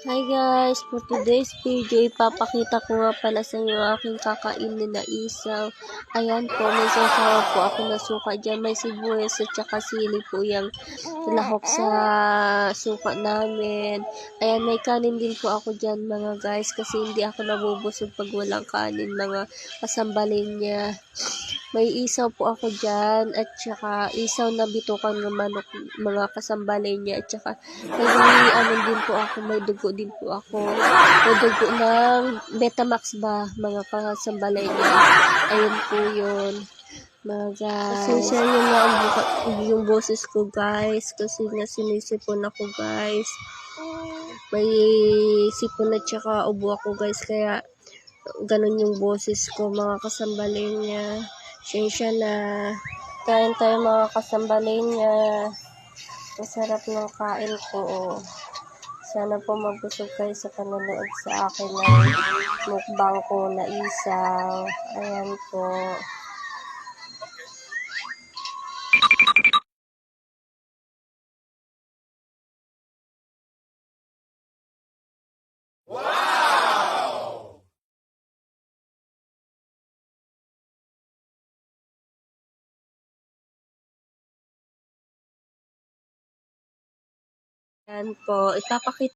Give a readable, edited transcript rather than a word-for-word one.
Hi guys, for today's video, ipapakita ko nga pala sa inyo aking kakainin na isaw. Ayan po, may sasawa po ako na suka dyan. May sibuyas at saka sili po yung lahok sa suka namin. Ayan, may kanin din po ako dyan mga guys kasi hindi ako nabubusog pag walang kanin, mga kasambalin niya. May isaw po ako dyan at saka isaw na bitukan ng manok, mga kasambalin niya at saka may ano din po ako, may dugo din po ako. May dugo ng Betamax ba, mga kasambalin niya. Ayun po yun. Mga guys. Pasensya nyo na yung boses ko guys kasi sinisipon ako guys. May sipon at saka ubo ako guys kaya ganun yung boses ko mga kasambalin niya. Pasensya na. Kain tayo mga kasambalin niya. Masarap ng kain ko. Sana po mabusog kayo sa panonood sa akin ng mukbang ko na isaw. Ayan po. Ayan po. Ipapakita